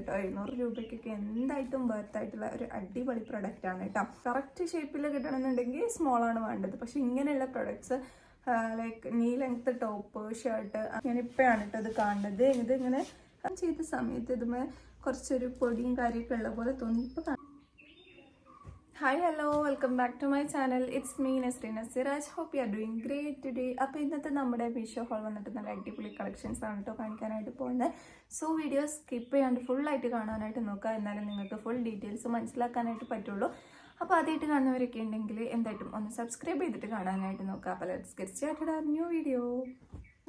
കേട്ടോ. 700 രൂപയ്ക്കൊക്കെ എന്തായിട്ടും വർത്തായിട്ടുള്ള ഒരു അടിപൊളി പ്രൊഡക്റ്റ് ആണ് കേട്ടോ. കറക്റ്റ് ഷേപ്പിൽ കിട്ടണമെന്നുണ്ടെങ്കിൽ സ്മോളാണ് വേണ്ടത്. പക്ഷെ ഇങ്ങനെയുള്ള products like knee length top shirt ഞാനിപ്പോഴാണ് കേട്ടോ ഇത് കാണുന്നത്. ഇതിങ്ങനെ ചെയ്ത സമയത്ത് ഇതുമേ കുറച്ചൊരു പൊടിയും കാര്യമൊക്കെ ഉള്ള പോലെ തോന്നി. ഇപ്പോൾ hi hello, welcome back to my channel. It's me Nasreena Siraj. Hope you are doing great today. അപ്പോൾ ഇന്നത്തെ നമ്മുടെ മീഷോ ഹോൾ വന്നിട്ട് നല്ല അടിപൊളി കളക്ഷൻസ് ആണ് കേട്ടോ കാണിക്കാനായിട്ട് പോകുന്നത്. സോ വീഡിയോ സ്കിപ്പ് ചെയ്യാണ്ട് ഫുള്ളായിട്ട് കാണാനായിട്ട് നോക്കുക. എന്നാലും നിങ്ങൾക്ക് ഫുൾ ഡീറ്റെയിൽസ് മനസ്സിലാക്കാനായിട്ട് പറ്റുള്ളൂ. അപ്പോൾ ആദ്യമായിട്ട് കാണുന്നവരൊക്കെ ഉണ്ടെങ്കിൽ എന്തായിട്ടും ഒന്ന് സബ്സ്ക്രൈബ് ചെയ്തിട്ട് കാണാനായിട്ട് നോക്കുക. അപ്പോൾ let's get started our new video.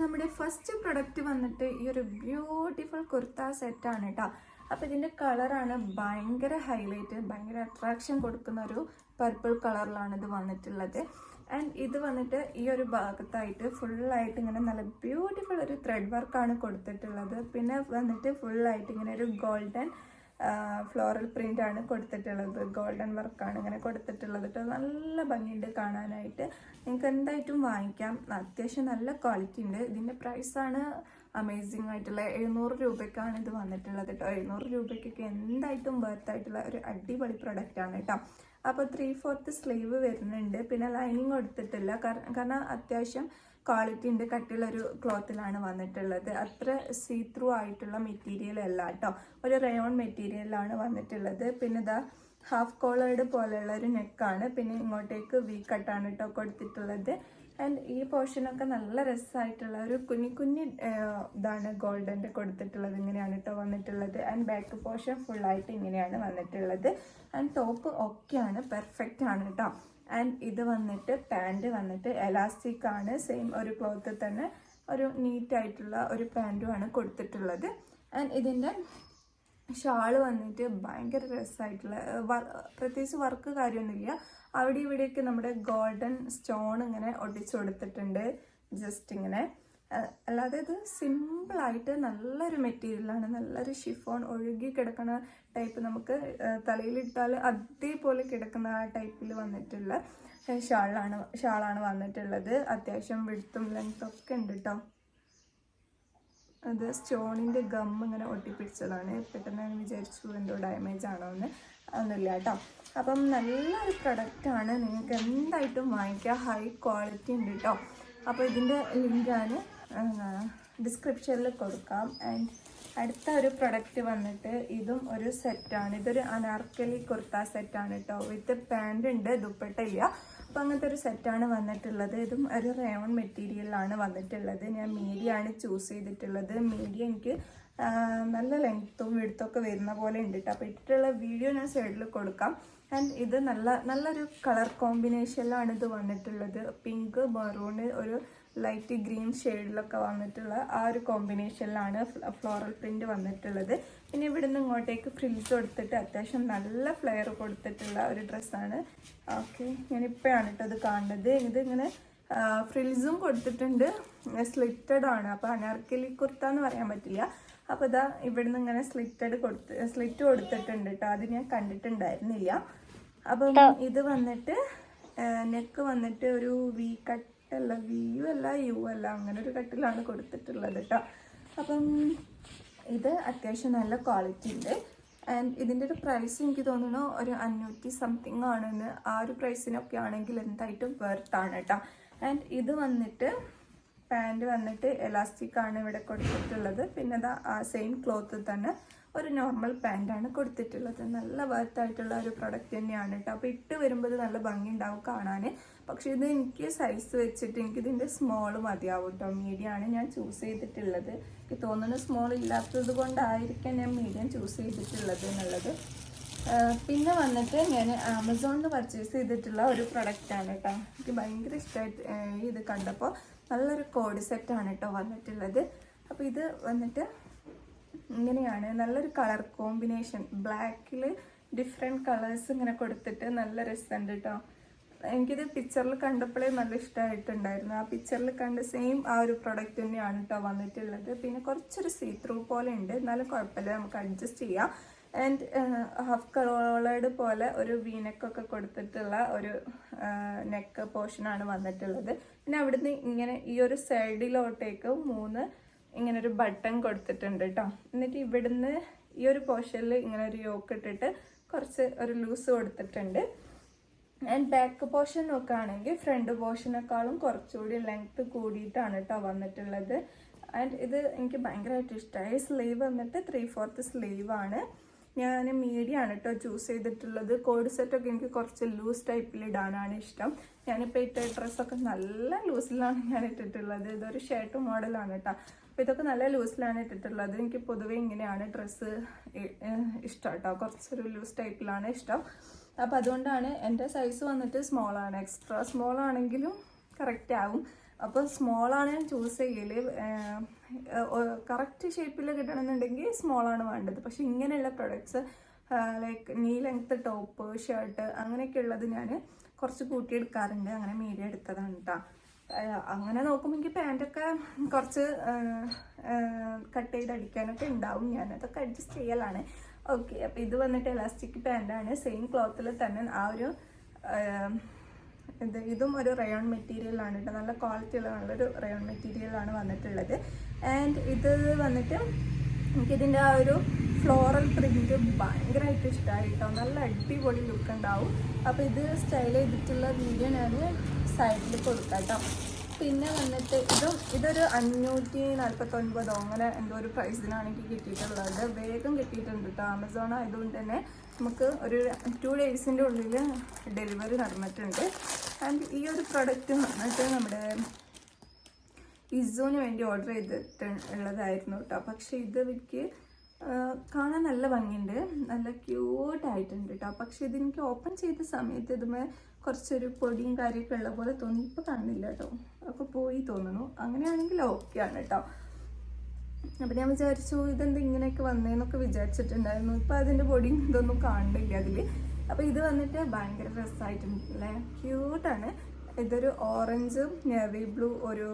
നമ്മുടെ ഫസ്റ്റ് പ്രൊഡക്റ്റ് വന്നിട്ട് ഈ ഒരു ബ്യൂട്ടിഫുൾ കുർത്ത സെറ്റാണ് കേട്ടോ. അപ്പോൾ ഇതിൻ്റെ കളറാണ് ഭയങ്കര ഹൈലൈറ്റ്, ഭയങ്കര അട്രാക്ഷൻ കൊടുക്കുന്ന ഒരു പർപ്പിൾ കളറിലാണ് ഇത് വന്നിട്ടുള്ളത്. ആൻഡ് ഇത് വന്നിട്ട് ഈ ഒരു ഭാഗത്തായിട്ട് ഫുള്ളായിട്ട് ഇങ്ങനെ നല്ല ബ്യൂട്ടിഫുൾ ഒരു ത്രെഡ് വർക്കാണ് കൊടുത്തിട്ടുള്ളത്. പിന്നെ വന്നിട്ട് ഫുള്ളായിട്ട് ഇങ്ങനെ ഒരു ഗോൾഡൻ ഫ്ലോറൽ പ്രിൻ്റ് ആണ് കൊടുത്തിട്ടുള്ളത്. ഗോൾഡൻ വർക്കാണ് ഇങ്ങനെ കൊടുത്തിട്ടുള്ളത് കേട്ടോ. നല്ല ഭംഗിയുണ്ട് കാണാനായിട്ട്. നിങ്ങൾക്ക് എന്തായിട്ടും വാങ്ങിക്കാം. അത്യാവശ്യം നല്ല ക്വാളിറ്റി ഉണ്ട്. ഇതിൻ്റെ പ്രൈസാണ് അമേസിങ് ആയിട്ടുള്ള 700 രൂപയ്ക്കാണ് ഇത് വന്നിട്ടുള്ളത് കേട്ടോ. 700 രൂപയ്ക്കൊക്കെ എന്തായിട്ടും വർത്തായിട്ടുള്ള ഒരു അടിപൊളി പ്രൊഡക്റ്റാണ് കേട്ടോ. അപ്പോൾ 3/4 സ്ലീവ് വരുന്നുണ്ട്. പിന്നെ ലൈനിങ് കൊടുത്തിട്ടില്ല, കാരണം അത്യാവശ്യം ക്വാളിറ്റി ഉണ്ട്. കട്ടിയുള്ളൊരു ക്ലോത്തിലാണ് വന്നിട്ടുള്ളത്. അത്ര സീ ത്രൂ ആയിട്ടുള്ള മെറ്റീരിയൽ അല്ല കേട്ടോ. ഒരു റയോൺ മെറ്റീരിയലാണ് വന്നിട്ടുള്ളത്. പിന്നെ ഇതാ ഹാഫ് കോളേർഡ് പോലെയുള്ള ഒരു നെക്കാണ്. പിന്നെ ഇങ്ങോട്ടേക്ക് വി കട്ടാണ് കേട്ടോ കൊടുത്തിട്ടുള്ളത്. ആൻഡ് ഈ പോർഷനൊക്കെ നല്ല രസമായിട്ടുള്ള ഒരു കുഞ്ഞി ഇതാണ് ഗോൾഡൻ്റെ കൊടുത്തിട്ടുള്ളത്. ഇങ്ങനെയാണ് കേട്ടോ വന്നിട്ടുള്ളത്. ആൻഡ് ബാക്ക് പോർഷൻ ഫുള്ളായിട്ട് ഇങ്ങനെയാണ് വന്നിട്ടുള്ളത്. ആൻഡ് ടോപ്പ് ഒക്കെയാണ്, പെർഫെക്റ്റ് ആണ് കേട്ടോ. ആൻഡ് ഇത് വന്നിട്ട് പാൻറ് വന്നിട്ട് എലാസ്റ്റിക് ആണ്. സെയിം ഒരു ക്ലോത്തിൽ തന്നെ ഒരു നീറ്റായിട്ടുള്ള ഒരു പാൻറ്റുമാണ് കൊടുത്തിട്ടുള്ളത്. ആൻഡ് ഇതിൻ്റെ ഷാള് വന്നിട്ട് ഭയങ്കര രസമായിട്ടുള്ള പ്രത്യേകിച്ച് വർക്ക് കാര്യമൊന്നുമില്ല. അവിടെ ഇവിടെയൊക്കെ നമ്മുടെ ഗോൾഡൻ സ്റ്റോൺ ഇങ്ങനെ ഒട്ടിച്ചു കൊടുത്തിട്ടുണ്ട്, ജസ്റ്റ് ഇങ്ങനെ. അല്ലാതെ ഇത് സിമ്പിളായിട്ട് നല്ലൊരു മെറ്റീരിയലാണ്. നല്ലൊരു ഷിഫോൺ ഒഴുകി കിടക്കുന്ന ടൈപ്പ്, തലയിലിട്ടാൽ അതേപോലെ കിടക്കുന്ന ആ ടൈപ്പിൽ വന്നിട്ടുള്ള ഷാളാണ് വന്നിട്ടുള്ളത്. അത്യാവശ്യം വിഡ്ത്തും ലെങ്ത്തും ഒക്കെ ഉണ്ട് കേട്ടോ. അത് സ്റ്റോണിൻ്റെ ഗം ഇങ്ങനെ ഒട്ടിപ്പിടിച്ചതാണ്. പെട്ടെന്ന് ഞാൻ വിചാരിച്ചു എന്തോ ഡാമേജ് ആണോ എന്ന്. ഒന്നുമില്ല കേട്ടോ. അപ്പം നല്ലൊരു പ്രൊഡക്റ്റാണ്, നിങ്ങൾക്ക് എന്തായിട്ടും വാങ്ങിക്കാം. ഹൈ ക്വാളിറ്റി ഉണ്ട് കേട്ടോ. അപ്പോൾ ഇതിൻ്റെ ലിങ്ക് ഞാൻ ഡിസ്ക്രിപ്ഷനിൽ കൊടുക്കാം. ആൻഡ് അടുത്ത ഒരു പ്രൊഡക്റ്റ് വന്നിട്ട് ഇതും ഒരു സെറ്റാണ്. ഇതൊരു അനാർക്കലി കുർത്ത സെറ്റാണ് കേട്ടോ. വിത്ത് പാൻറ് ഉണ്ട്, ദുപ്പട്ട ഇല്ല. അപ്പോൾ അങ്ങനത്തെ ഒരു സെറ്റാണ് വന്നിട്ടുള്ളത്. ഇതും ഒരു റയോൺ മെറ്റീരിയലാണ് വന്നിട്ടുള്ളത്. ഞാൻ മീഡിയമാണ് ചൂസ് ചെയ്തിട്ടുള്ളത്. മീഡിയ എനിക്ക് നല്ല ലെങ്ത്തും വിഡ്ത്തൊക്കെ വരുന്ന പോലെ ഉണ്ട് കേട്ടോ. അപ്പോൾ ഇട്ടിട്ടുള്ള വീഡിയോ ഞാൻ സൈഡിൽ കൊടുക്കാം. ആൻഡ് ഇത് നല്ലൊരു കളർ കോമ്പിനേഷനിലാണ് ഇത് വന്നിട്ടുള്ളത്. പിങ്ക്, മെറൂണ്, ഒരു ലൈറ്റ് ഗ്രീൻ ഷെയ്ഡിലൊക്കെ വന്നിട്ടുള്ള ആ ഒരു കോമ്പിനേഷനിലാണ് ഫ്ലോറൽ പ്രിൻ്റ് വന്നിട്ടുള്ളത്. പിന്നെ ഇവിടുന്ന് ഇങ്ങോട്ടേക്ക് ഫ്രിൽസ് കൊടുത്തിട്ട് അത്യാവശ്യം നല്ല ഫ്ലെയർ കൊടുത്തിട്ടുള്ള ഒരു ഡ്രസ്സാണ്. ഓക്കെ, ഞാനിപ്പോഴാണ് കേട്ടോ ഇത് കാണുന്നത്. ഇതിങ്ങനെ ഫ്രിൽസും കൊടുത്തിട്ടുണ്ട്, സ്ലിറ്റഡ് ആണ്. അപ്പോൾ അനാർക്കലി കുർത്ത എന്ന് പറയാൻ പറ്റില്ല. അപ്പോൾ ഇതാ ഇവിടുന്ന് ഇങ്ങനെ സ്ലിറ്റ് കൊടുത്തിട്ടുണ്ട് കേട്ടോ. അത് ഞാൻ കണ്ടിട്ടുണ്ടായിരുന്നില്ല. അപ്പം ഇത് വന്നിട്ട് നെക്ക് വന്നിട്ട് ഒരു വി കട്ടല്ല, വിയു അല്ല യു അല്ല, അങ്ങനെ ഒരു കട്ടിലാണ് കൊടുത്തിട്ടുള്ളത് കേട്ടോ. അപ്പം ഇത് അത്യാവശ്യം നല്ല ക്വാളിറ്റി ഉണ്ട്. ആൻഡ് ഇതിൻ്റെ ഒരു പ്രൈസ് എനിക്ക് തോന്നുന്നു ഒരു 500 സംതിങ് ആണെന്ന്. ആ ഒരു പ്രൈസിനൊക്കെ ആണെങ്കിൽ എന്തായിട്ടും വെർത്താണ് കേട്ടോ. ആൻഡ് ഇത് വന്നിട്ട് പാൻറ് വന്നിട്ട് എലാസ്റ്റിക് ആണ് ഇവിടെ കൊടുത്തിട്ടുള്ളത്. പിന്നെ അതാ ആ സെയിം ക്ലോത്തിൽ തന്നെ ഒരു നോർമൽ പാൻറ്റാണ് കൊടുത്തിട്ടുള്ളത്. നല്ല വർത്തായിട്ടുള്ള ഒരു പ്രൊഡക്റ്റ് തന്നെയാണ് കേട്ടോ. അപ്പോൾ ഇട്ട് വരുമ്പോൾ ഇത് നല്ല ഭംഗി ഉണ്ടാവും കാണാൻ. പക്ഷേ ഇത് എനിക്ക് സൈസ് വെച്ചിട്ട് എനിക്കിതിൻ്റെ സ്മോൾ മതിയാവും കേട്ടോ. മീഡിയമാണ് ഞാൻ ചൂസ് ചെയ്തിട്ടുള്ളത്. എനിക്ക് തോന്നുന്നു സ്മോൾ ഇല്ലാത്തത് കൊണ്ടായിരിക്കാം ഞാൻ മീഡിയം ചൂസ് ചെയ്തിട്ടുള്ളത് എന്നുള്ളത്. പിന്നെ വന്നിട്ട് ഞാൻ ആമസോണിൽ പർച്ചേസ് ചെയ്തിട്ടുള്ള ഒരു പ്രൊഡക്റ്റാണ് കേട്ടോ. എനിക്ക് ഭയങ്കര ഇഷ്ടമായിട്ട് ഇത് കണ്ടപ്പോൾ. നല്ലൊരു കോഡ് സെറ്റാണ് കേട്ടോ വന്നിട്ടുള്ളത്. അപ്പോൾ ഇത് വന്നിട്ട് ഇങ്ങനെയാണ്, നല്ലൊരു കളർ കോമ്പിനേഷൻ. ബ്ലാക്കിൽ ഡിഫറെൻറ്റ് കളേഴ്സ് ഇങ്ങനെ കൊടുത്തിട്ട് നല്ല രസമുണ്ട് കേട്ടോ. എനിക്കിത് പിക്ചറിൽ കണ്ടപ്പോഴേ നല്ല ഇഷ്ടമായിട്ടുണ്ടായിരുന്നു. ആ പിക്ചറിൽ കണ്ട സെയിം ആ ഒരു പ്രൊഡക്റ്റ് തന്നെയാണ് കേട്ടോ വന്നിട്ടുള്ളത്. പിന്നെ കുറച്ചൊരു സീ ത്രൂ പോലെ ഉണ്ട്, എന്നാലും കുഴപ്പമില്ല, നമുക്ക് അഡ്ജസ്റ്റ് ചെയ്യാം. ആൻഡ് ഹാഫ് കോളേർഡ് പോലെ ഒരു വീനെക്കൊക്കെ കൊടുത്തിട്ടുള്ള ഒരു നെക്ക് പോർഷനാണ് വന്നിട്ടുള്ളത്. പിന്നെ അവിടുന്ന് ഇങ്ങനെ ഈ ഒരു സൈഡിലോട്ടേക്ക് 3 ഇങ്ങനെ ഒരു ബട്ടൺ കൊടുത്തിട്ടുണ്ട് കേട്ടോ. എന്നിട്ട് ഇവിടുന്ന് ഈ ഒരു പോർഷനിൽ ഇങ്ങനെ ഒരു യോക്ക് ഇട്ടിട്ട് കുറച്ച് ഒരു ലൂസ് കൊടുത്തിട്ടുണ്ട്. ആൻഡ് ബാക്ക് പോർഷൻ നോക്കുകയാണെങ്കിൽ ഫ്രണ്ട് പോർഷനേക്കാളും കുറച്ചുകൂടി ലെങ്ത് കൂടിയിട്ടാണ് കേട്ടോ വന്നിട്ടുള്ളത്. ആൻഡ് ഇത് എനിക്ക് ഭയങ്കരമായിട്ട് ഇഷ്ടമായി. സ്ലീവ് വന്നിട്ട് 3/4 സ്ലീവാണ്. ഞാൻ മീഡിയം ആണ് കേട്ടോ ചൂസ് ചെയ്തിട്ടുള്ളത്. കോഡ് സെറ്റൊക്കെ എനിക്ക് കുറച്ച് ലൂസ് ടൈപ്പിൽ ഇടാനാണ് ഇഷ്ടം. ഞാനിപ്പോൾ ഇട്ട ഡ്രസ്സൊക്കെ നല്ല ലൂസിലാണ് ഞാൻ ഇട്ടിട്ടുള്ളത്. ഇതൊരു ഷർട്ട് മോഡലാണ് കേട്ടോ. അപ്പോൾ ഇതൊക്കെ നല്ല ലൂസിലാണ് ഇട്ടിട്ടുള്ളത്. എനിക്ക് പൊതുവേ ഇങ്ങനെയാണ് ഡ്രസ്സ് ഇഷ്ടം കേട്ടോ. കുറച്ചൊരു ലൂസ് ടൈപ്പിലാണ് ഇഷ്ടം. അപ്പോൾ അതുകൊണ്ടാണ് എൻ്റെ സൈസ് വന്നിട്ട് സ്മോളാണ്. എക്സ്ട്രാ സ്മോൾ ആണെങ്കിലും കറക്റ്റ് ആവും. അപ്പോൾ സ്മോളാണ് ഞാൻ ചൂസ് ചെയ്യൽ. കറക്റ്റ് ഷേപ്പിൽ കിട്ടണമെന്നുണ്ടെങ്കിൽ സ്മോളാണ് വേണ്ടത്. പക്ഷെ ഇങ്ങനെയുള്ള പ്രൊഡക്ട്സ് ലൈക്ക് നീ ലെങ്ത്ത് ടോപ്പ് ഷർട്ട് അങ്ങനെയൊക്കെ ഉള്ളത് ഞാൻ കുറച്ച് കൂട്ടിയെടുക്കാറുണ്ട്. അങ്ങനെ മീഡിയം എടുത്തതാണ് കേട്ടോ. അങ്ങനെ നോക്കുമ്പോൾ എനിക്ക് പാൻറ്റൊക്കെ കുറച്ച് കട്ട് ചെയ്ത് അടിക്കാനൊക്കെ ഉണ്ടാവും. ഞാനതൊക്കെ അഡ്ജസ്റ്റ് ചെയ്യലാണ്. ഓക്കെ, അപ്പോൾ ഇത് വന്നിട്ട് എലാസ്റ്റിക് പാൻറ്റാണ്. സെയിം ക്ലോത്തിൽ തന്നെ ആ ഒരു ഇതും ഒരു റയോൺ മെറ്റീരിയലാണ് കേട്ടോ. നല്ല ക്വാളിറ്റിയുള്ള നല്ലൊരു റയോൺ മെറ്റീരിയലാണ് വന്നിട്ടുള്ളത്. ആൻഡ് ഇത് വന്നിട്ട് എനിക്കിതിൻ്റെ ആ ഒരു ഫ്ലോറൽ പ്രിൻറ്റ് ഭയങ്കരമായിട്ട് ഇഷ്ടമായി കേട്ടോ. നല്ല അടിപൊളി ലുക്ക് ഉണ്ടാവും. അപ്പോൾ ഇത് സ്റ്റൈൽ ചെയ്തിട്ടുള്ള വീഡിയോ ഞാൻ സൈഡിൽ കൊടുക്കാം കേട്ടോ. പിന്നെ വന്നിട്ട് ഇതൊരു 549 അങ്ങനെ എന്തോ ഒരു പ്രൈസിനാണ് എനിക്ക് കിട്ടിയിട്ടുള്ളത്. വേഗം കിട്ടിയിട്ടുണ്ട് കേട്ടോ. ആമസോൺ ആയതുകൊണ്ട് തന്നെ നമുക്ക് ഒരു 2 ഡേയ്സിൻ്റെ ഉള്ളിൽ ഡെലിവറി നടന്നിട്ടുണ്ട്. ആൻഡ് ഈ ഒരു പ്രൊഡക്റ്റ് വന്നിട്ട് നമ്മുടെ ഇസോന് വേണ്ടി ഓർഡർ ചെയ്തിട്ടുള്ളതായിരുന്നു കേട്ടോ. പക്ഷേ ഇത് എനിക്ക് കാണാൻ നല്ല ഭംഗിയുണ്ട്, നല്ല ക്യൂട്ടായിട്ടുണ്ട് കേട്ടോ. പക്ഷേ ഇതെനിക്ക് ഓപ്പൺ ചെയ്ത സമയത്ത് ഇതുമേ കുറച്ചൊരു പൊടിയും കാര്യമൊക്കെ ഉള്ള പോലെ തോന്നി. ഇപ്പോൾ കാണുന്നില്ല കേട്ടോ, അപ്പോൾ പോയി തോന്നുന്നു. അങ്ങനെയാണെങ്കിൽ ഓക്കെയാണ് കേട്ടോ. അപ്പോൾ ഞാൻ വിചാരിച്ചു ഇതെന്ത് ഇങ്ങനെയൊക്കെ വന്നേന്നൊക്കെ വിചാരിച്ചിട്ടുണ്ടായിരുന്നു. ഇപ്പോൾ അതിൻ്റെ പൊടിയും ഇതൊന്നും കാണുന്നില്ല അതിൽ. അപ്പോൾ ഇത് വന്നിട്ട് ഭയങ്കര രസമായിട്ടുണ്ടല്ലേ, ക്യൂട്ടാണ്. ഇതൊരു ഓറഞ്ചും നേവി ബ്ലൂ ഒരു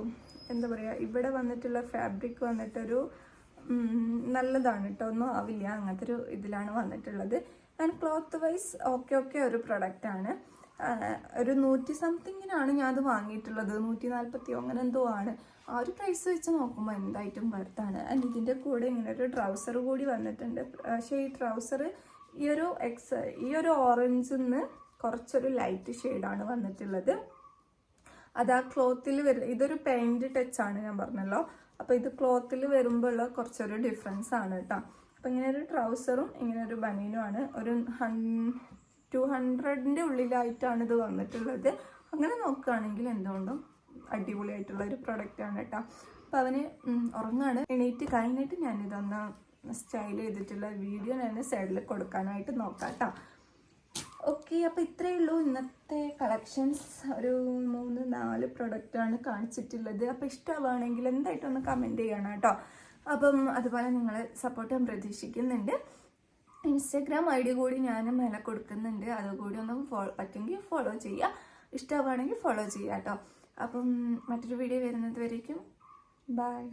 എന്താ പറയുക, ഇവിടെ വന്നിട്ടുള്ള ഫാബ്രിക് വന്നിട്ടൊരു നല്ലതാണ് കേട്ടോ, ഒന്നും ആവില്ല അങ്ങനത്തെ ഒരു ഇതിലാണ് വന്നിട്ടുള്ളത്. ആൻഡ് ക്ലോത്ത് വൈസ് ഓക്കെ ഒരു പ്രൊഡക്റ്റാണ്. ഒരു 100 സംതിങ്ങിനാണ് ഞാൻ അത് വാങ്ങിയിട്ടുള്ളത്. 140 അങ്ങനെ എന്തോ ആണ്. ആ ഒരു പ്രൈസ് വെച്ച് നോക്കുമ്പോൾ എന്തായിട്ടും വർത്താണ്. ആൻഡ് ഇതിൻ്റെ കൂടെ ഇങ്ങനെ ഒരു ട്രൗസർ കൂടി വന്നിട്ടുണ്ട്. പക്ഷേ ഈ ട്രൗസർ ഈ ഒരു ഓറഞ്ചിൽ നിന്ന് കുറച്ചൊരു ലൈറ്റ് ഷെയ്ഡാണ് വന്നിട്ടുള്ളത്. അത് ആ ക്ലോത്തിൽ ഇതൊരു പെയിൻറ് ടച്ചാണ് ഞാൻ പറഞ്ഞല്ലോ. അപ്പോൾ ഇത് ക്ലോത്തിൽ വരുമ്പോഴുള്ള കുറച്ചൊരു ഡിഫറൻസ് ആണ് കേട്ടോ. അപ്പോൾ ഇങ്ങനെ ഒരു ട്രൗസറും ഇങ്ങനെ ഒരു ബനീനുമാണ്. ഒരു 200ൻ്റെ ഉള്ളിലായിട്ടാണ് ഇത് വന്നിട്ടുള്ളത്. അങ്ങനെ നോക്കുകയാണെങ്കിൽ എന്തുകൊണ്ടും അടിപൊളിയായിട്ടുള്ള ഒരു പ്രൊഡക്റ്റാണ് കേട്ടോ. അപ്പോൾ അവന് ഉറങ്ങാണ്. എണീറ്റ് കഴിഞ്ഞിട്ട് ഞാനിതൊന്ന് സ്റ്റൈൽ ചെയ്തിട്ടുള്ള വീഡിയോ ഞാൻ സൈഡിൽ കൊടുക്കാനായിട്ട് നോക്കാം കേട്ടോ. ഓക്കെ, അപ്പോൾ ഇത്രയേ ഉള്ളൂ ഇന്നത്തെ കളക്ഷൻസ്. ഒരു 3-4 പ്രൊഡക്റ്റാണ് കാണിച്ചിട്ടുള്ളത്. അപ്പോൾ ഇഷ്ടമാണെങ്കിൽ എന്തായിട്ടൊന്ന് കമൻറ്റ് ചെയ്യണം കേട്ടോ. അപ്പം അതുപോലെ നിങ്ങൾ സപ്പോർട്ട് ഞാൻ പ്രതീക്ഷിക്കുന്നുണ്ട്. ഇൻസ്റ്റാഗ്രാം ID കൂടി ഞാൻ മേലെ കൊടുക്കുന്നുണ്ട്. അതുകൂടി ഒന്ന് പറ്റുമെങ്കിൽ ഫോളോ ചെയ്യുക. ഇഷ്ടമാണെങ്കിൽ ഫോളോ ചെയ്യുക കേട്ടോ. അപ്പം മറ്റൊരു വീഡിയോ വരുന്നത് വരേക്കും ബൈ.